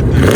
that thing.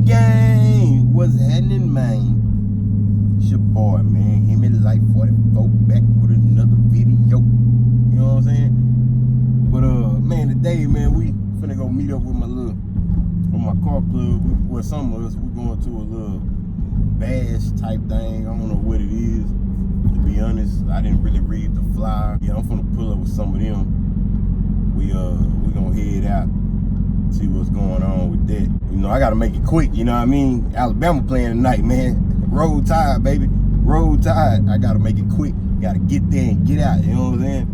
Gang, what's happening, man? It's your boy, man. Him in Life 44 back with another video. You know what I'm saying? But man, today, man, we finna go meet up with my car club. Well, some of us, we going to a little bash type thing. I don't know what it is. To be honest, I didn't really read the flyer. Yeah, I'm finna pull up with some of them. We gonna head out. See what's going on with that. You know, I gotta make it quick, you know what I mean? Alabama playing tonight, man. Roll Tide, baby. Roll Tide. I gotta make it quick. Gotta get there and get out, you know what I'm saying?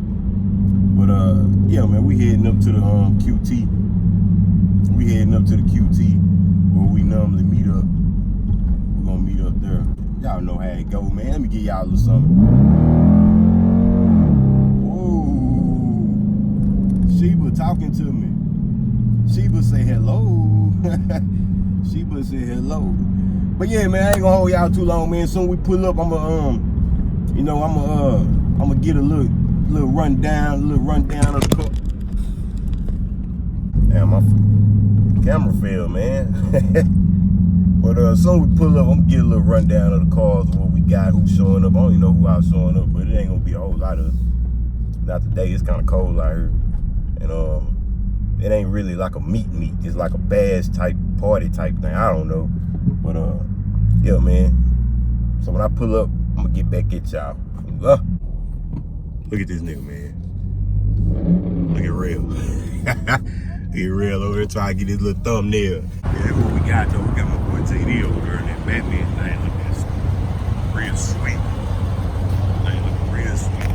But yeah, man, we heading up to the QT. We heading up to the QT where we normally meet up. We're gonna meet up there. Y'all know how it go, man. Let me give y'all a little something. Whoa. Sheba talking to me. Sheba say hello. Sheba say hello. But yeah, man, I ain't gonna hold y'all too long, man. Soon we pull up, I'ma get a little rundown of the car. Damn, my camera failed, man. But soon we pull up, I'm gonna get a little rundown of the cars, what we got, who's showing up. I don't even know who else showing up, but it ain't gonna be a whole lot of us. Not today, it's kinda cold out here. And it ain't really like a meet. It's like a bash type party type thing. I don't know. But yeah, man. So when I pull up, I'm gonna get back at y'all. Look at this nigga, man. Look at Real. Look at Real over there trying to get his little thumbnail. Yeah, that's what we got though. We got my boy TD over there in that Batman thing looking real sweet. Thing looking real sweet.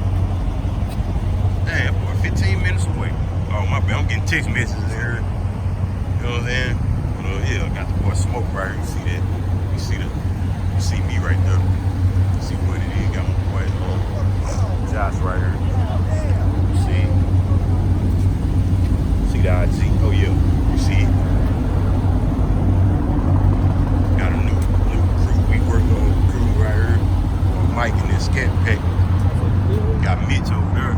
Damn, boy, 15 minutes away. Oh, my bad, I'm getting text messages here. You know what I'm saying? But yeah, I got the boy Smoke right here. You see that? You see me right there. You see what it is. Got my boy Josh right here. You see the IG? Oh yeah, you see it? Got a new crew. We working on a crew right here. Mike and this cat pack. Got Mitch over there.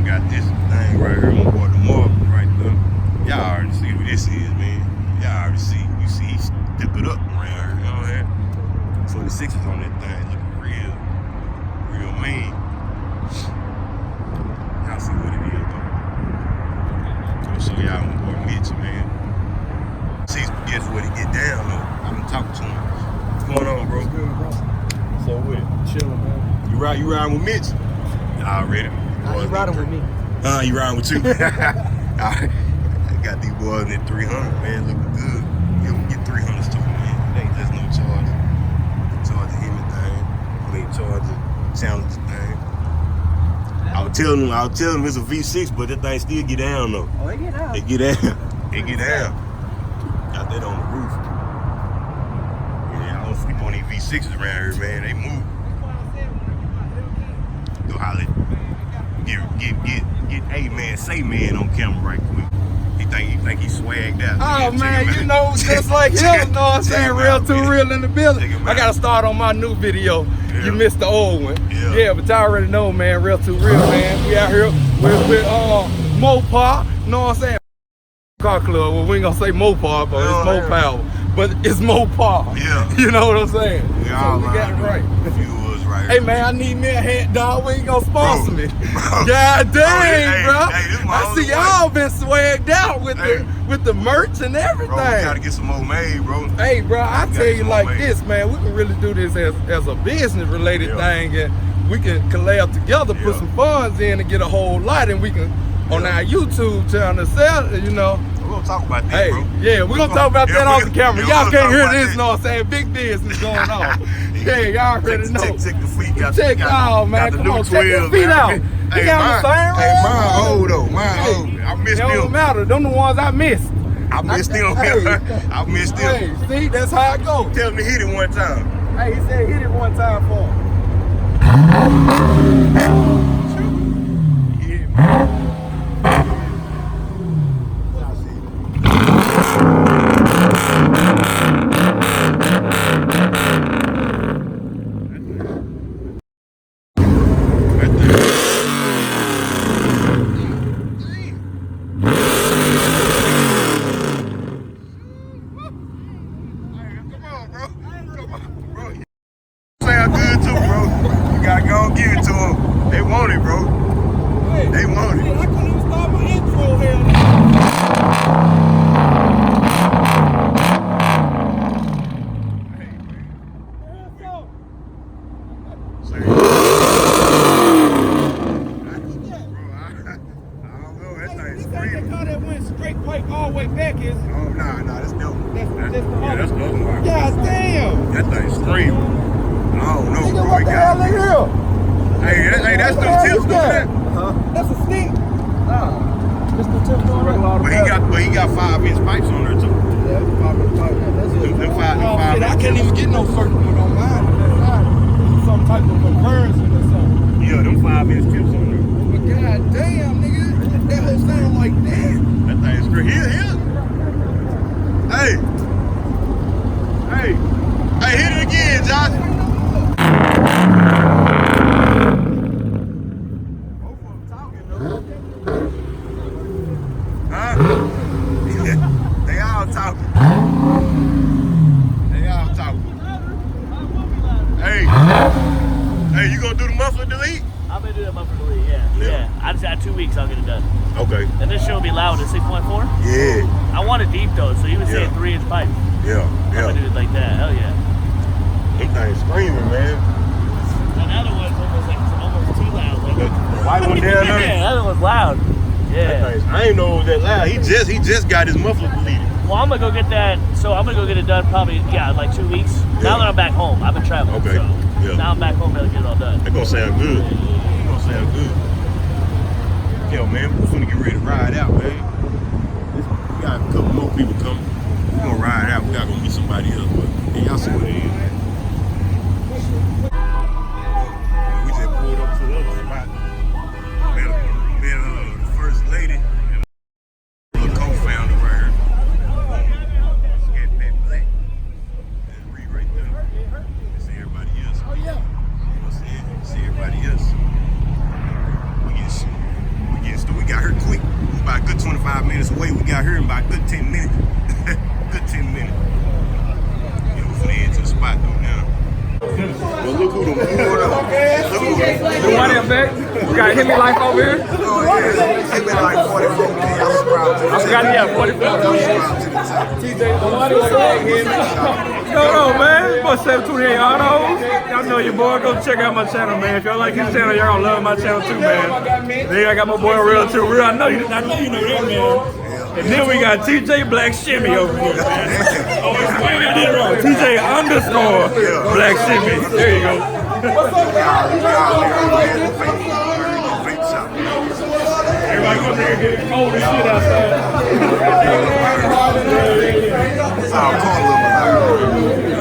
Got this thing right here, my boy the Mopar right there. Y'all already see what this is, man. Y'all already see. You see, he step it up around here, you know what I'm saying? 26s on that thing, looking real mean. Y'all see what it is, though. I'm gonna show y'all my boy Mitch, man. See, guess what he get down, though. I've been talking to him. What's going on, bro? What's good, bro? So what? Chilling, man. You riding with Mitch? Already. You riding with me? You riding with you? I got these boys in that 300, man, looking good. Yeah, we get 300s too, man. There's no charge. Charge the anything. We ain't charge the challenge thing. I was telling them it's a V6, but that thing still get down though. Oh, it get down. It get down. It get down. Got that on the roof. Yeah, I don't sleep on these V6s around here, man. They move. Go holler. Get a man, say man on camera right quick. He think he swagged out. Oh man, you know, just like him, you know what I'm saying? Real too real in the building. I gotta start on my new video. Yeah. You missed the old one. Yeah, but y'all already know, man, real too real, man. We out here with Mopar, you know what I'm saying? Car club, well we ain't gonna say Mopar, but it's MoPower. But it's Mopar. Yeah. You know what I'm saying? We got it right. Right hey man, I need me a hat, dog. We ain't gonna sponsor me. God dang, bro. I see y'all been swagged out with the merch and everything. Bro, we gotta get some more made, bro. Hey, bro, I tell you like this, man. We can really do this as a business related thing, and we can collab together, put some funds in, and get a whole lot, and we can on our YouTube channel sell, you know. We're gonna talk about that, bro. Yeah, we're gonna talk about that off the camera. Y'all can't hear this, you know what I'm saying? Big business going on. Yeah, y'all already know. Check the feet. Check out, man. Come on, check the feet out. Hey, mine old though. Mine old. I missed It don't them. matter. Them the ones I missed. I missed them. I missed them. Hey, see, that's how it goes. Tell him to hit it one time. Hey, he said hit it one time for him. Sound good too, bro. You gotta go and give it to them. They want it, bro. Hey, They want it. I couldn't even start my intro here. That went straight pipe all the way back, is it? Oh, nah, that's dope. That's Yeah, that's the other one. God damn! That thing's screaming. I don't know, Nigga, bro. what the hell is here? Hey, that's them tips, man. That's a stick. Nah, that's the tips on it. But he got 5-inch pipes on there too. Yeah, 5-inch pipe. That's it. Them five Shit, I can't tips. even get no circuit on mine. Some type of conversion or something. Yeah, them 5-inch tips on there. But god damn, nigga, that whole sound like that. That thing's screaming. Here. Hey, hit it again, Josh. Huh? They all talking. Hey, you gonna do the muffler delete? I'm gonna do that muffler delete, yeah. I just had 2 weeks, I'll get it done. Okay. And this show will be loud at 6.4? Yeah. I want it deep though, so he was saying 3-inch pipe. Yeah. I'm gonna do it like that, hell yeah. Them things screaming, man. And the other one's almost too loud. Like, The white one down there? yeah, the other one's loud. Yeah. I ain't know it was that loud. He just got his muffler deleted. Well, I'm gonna go get that, so I'm gonna go get it done probably, like 2 weeks. Now that I'm back home, I've been traveling, Okay. so Yeah. now I'm back home, I'll get it all done. That gonna sound good. Yo, man, we're finna get ready to ride out, man. We got a couple more people coming. We're gonna ride out. We gotta go meet somebody else, but yeah, y'all see what it is, man. We just pulled up to the other spot. Met the first lady and the co-founder right here. Scat Pat Black. That's Reed right there. See everybody else. Oh, yeah. You know what I'm saying? See everybody else. We got her quick. About a good 25 minutes away. We got her in about a good 10 minutes. Good 10 minutes. Yeah, we're finna head to the spot though now. Well, look who the board up. You want him back? You got Hit Me Life over here? Oh, yeah. Hit me like 44 million. I forgot he had 44 TJ, what's going on, man? What's 728 Autos? Y'all know your boy. Go check out my channel, man. If y'all like his channel, y'all gonna love my channel too, man. Then I got my boy Real Too Real. I know you know that, man. And then we got TJ Black Shimmy over here, man. Oh, I did it wrong. TJ underscore Black Shimmy. There you go. What's up, everybody come here and get cold as shit outside. It's all cold over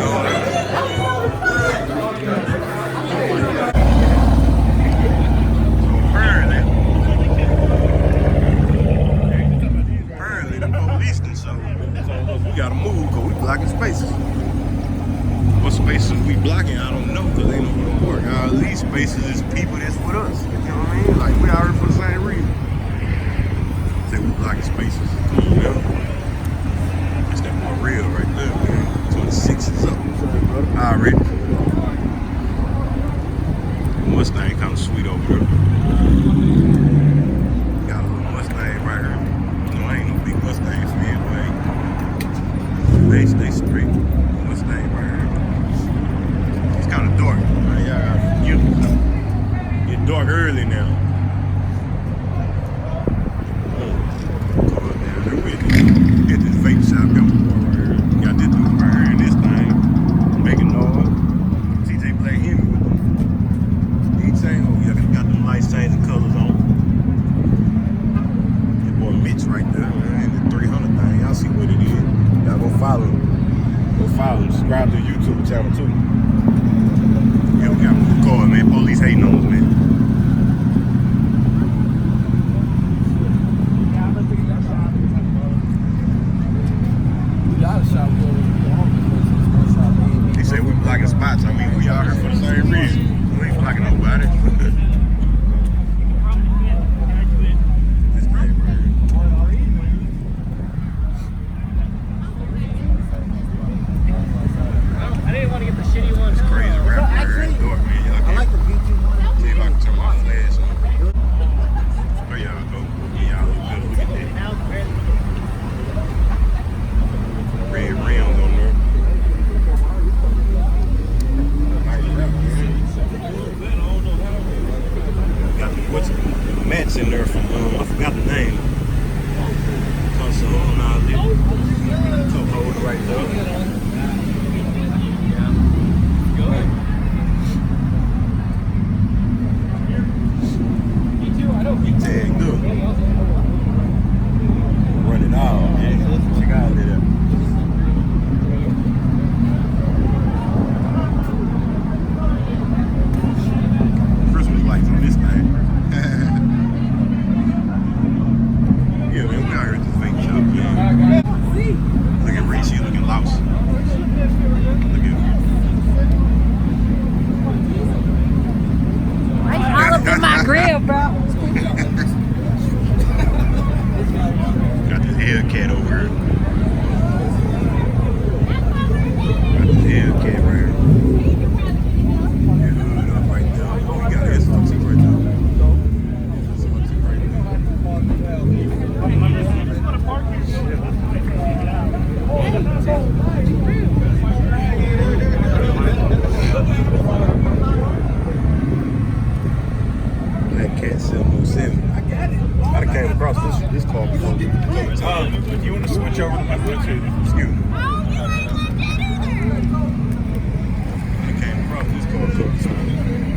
Apparently, the police done so we gotta move because we blocking spaces. What spaces we blocking, I don't know, because ain't no gonna work. Our least spaces is people that's with us. You know what I mean? Like, we out here for the same reason. Say we blocking spaces. You know? That's that more real right there, man. 26 is up. Already. Mustang kind of sweet over there. Got a little Mustang right here. No, I ain't no big Mustang fan, but they stay straight. Mustang right here. It's kind of dark. Yeah, you get dark early now. Get this vape shop going right here. Got this dude right here and this thing making noise. TJ Black hit me with them. He saying, oh yeah, got them lights changing follow. Go follow. Subscribe to the YouTube channel too. Yeah, we got to move forward, man. Police hating on us, man. They say we blocking spots. I mean, we out here for the same reason. We ain't blocking nobody. I didn't want to get the shitty ones. It's crazy rap here in Dork, man. Y'all I like the VG one. See if I can turn my flash on. Oh, y'all go. Y'all look good. Look at that. Red rims on there. Nice rap, man. Got the what's Matt's in there from I forgot the name. Console on our lip. Cup holder right there. Tagged up. Running out, man. Check out that. Christmas lights on this thing. Yeah, man, we out here at this fake shop, man. Look at Ray, she looking lost. Look at her. All up in my grill, bro. Got this Hellcat over here. Got this Hellcat right here. Yeah, hood up right there. Oh, we got an S12 right there. S12 right Black Cat 707. I got it. I came across this car before. You want to switch over to my Bluetooth? Excuse me. I came across this car a couple times.